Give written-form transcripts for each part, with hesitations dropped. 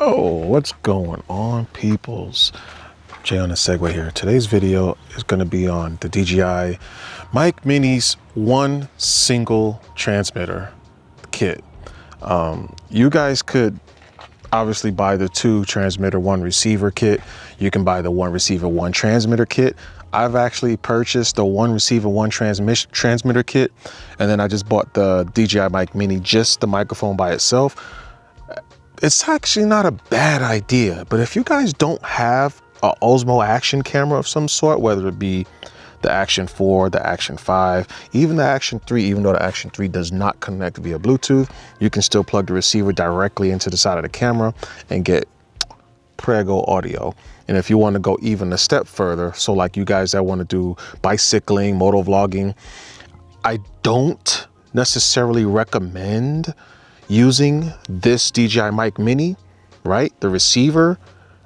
Oh, what's going on, peoples? Jay on the Segway here. Today's video is going to be on the DJI Mic Mini's one single transmitter kit. You guys could obviously buy the two transmitter, one receiver kit. You can buy the one receiver, one transmitter kit. I've actually purchased the one receiver, one transmitter kit, and then I just bought the DJI Mic Mini, just the microphone by itself. It's actually not a bad idea, but if you guys don't have an Osmo action camera of some sort, whether it be the Action 4, the Action 5, even the Action 3, even though the Action 3 does not connect via Bluetooth, you can still plug the receiver directly into the side of the camera and get prego audio. And if you want to go even a step further, so like you guys that want to do bicycling, moto vlogging, I don't necessarily recommend using this DJI Mic Mini, right? The receiver,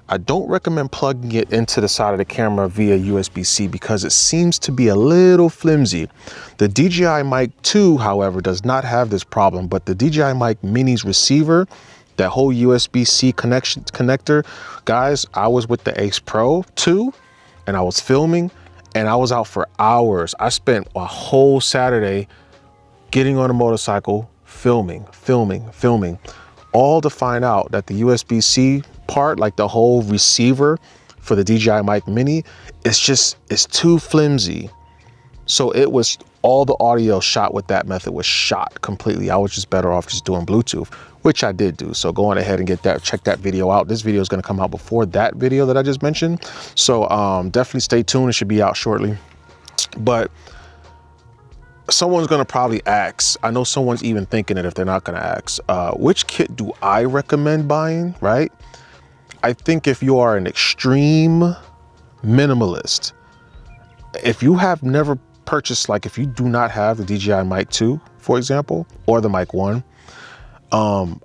I don't recommend plugging it into the side of the camera via USB-C because it seems to be a little flimsy. The DJI Mic 2, however, does not have this problem, but the DJI Mic Mini's receiver, that whole USB-C connector, guys, I was with the Ace Pro 2 and I was filming and I was out for hours. I spent a whole Saturday getting on a motorcycle, filming, all to find out that the USB-C part, like the whole receiver for the DJI Mic Mini, it's too flimsy. So it was, all the audio shot with that method was shot completely. I was just better off just doing Bluetooth, which I did do. So go on ahead and check that video out. This video is going to come out before that video that I just mentioned. So definitely stay tuned. It should be out shortly. But someone's going to probably ask, I know someone's even thinking it if they're not going to ask, which kit do I recommend buying, right? I think if you are an extreme minimalist, if you have never purchased, like if you do not have the DJI Mic 2, for example, or the Mic 1, I'm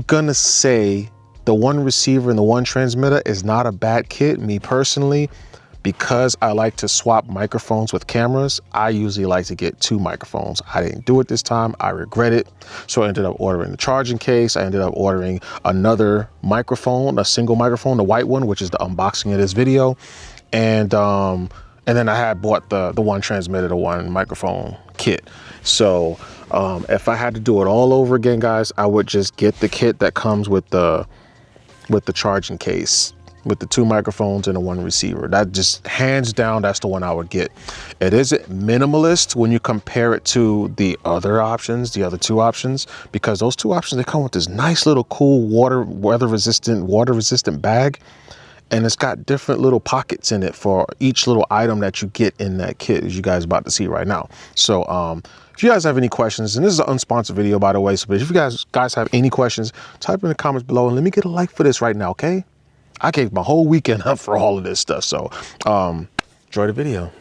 gonna say the one receiver and the one transmitter is not a bad kit. Me personally, because I like to swap microphones with cameras, I usually like to get two microphones. I didn't do it this time. I regret it. So I ended up ordering the charging case. I ended up ordering another microphone, a single microphone, the white one, which is the unboxing of this video. And then I had bought the one transmitter, the one microphone kit. So if I had to do it all over again, guys, I would just get the kit that comes with the charging case, with the two microphones and the one receiver. That just hands down, that's the one I would get. It isn't minimalist when you compare it to the other options, the other two options, because those two options, they come with this nice little cool water resistant bag. And it's got different little pockets in it for each little item that you get in that kit, as you guys are about to see right now. So if you guys have any questions, and this is an unsponsored video, by the way, so if you guys have any questions, type in the comments below and let me get a like for this right now, okay? I gave my whole weekend up for all of this stuff. So enjoy the video.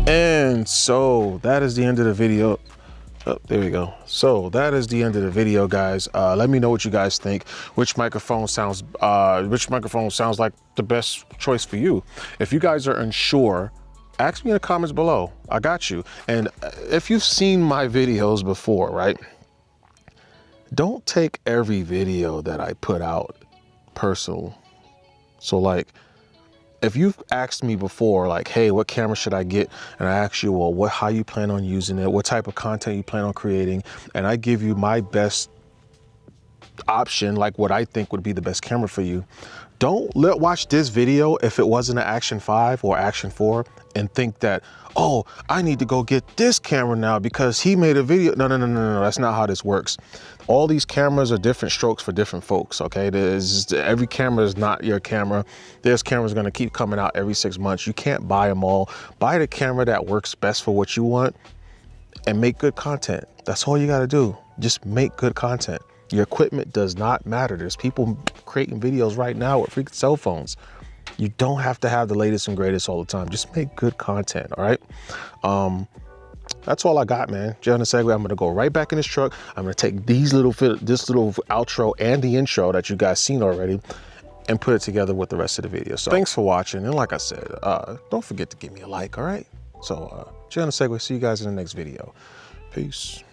And so that is the end of the video. Oh, there we go. So that is the end of the video, guys. Let me know what you guys think. Which microphone sounds like the best choice for you? If you guys are unsure, ask me in the comments below. I got you. And if you've seen my videos before, right? Don't take every video that I put out personal. So like, if you've asked me before, like, hey, what camera should I get? And I ask you, well, how you plan on using it? What type of content you plan on creating? And I give you my best option, like what I think would be the best camera for you. Don't watch this video if it wasn't an Action 5 or Action 4 and think that, oh, I need to go get this camera now because he made a video. No, that's not how this works. All these cameras are different strokes for different folks, okay? Every camera is not your camera. There's cameras gonna keep coming out every 6 months. You can't buy them all. Buy the camera that works best for what you want and make good content. That's all you gotta do. Just make good content. Your equipment does not matter. There's people creating videos right now with freaking cell phones. You don't have to have the latest and greatest all the time. Just make good content, all right? That's all I got, man. Jay on the Segway. I'm gonna go right back in this truck. I'm gonna take this little outro and the intro that you guys seen already and put it together with the rest of the video. So thanks for watching. And like I said, don't forget to give me a like, all right? So Jay on the Segway. See you guys in the next video. Peace.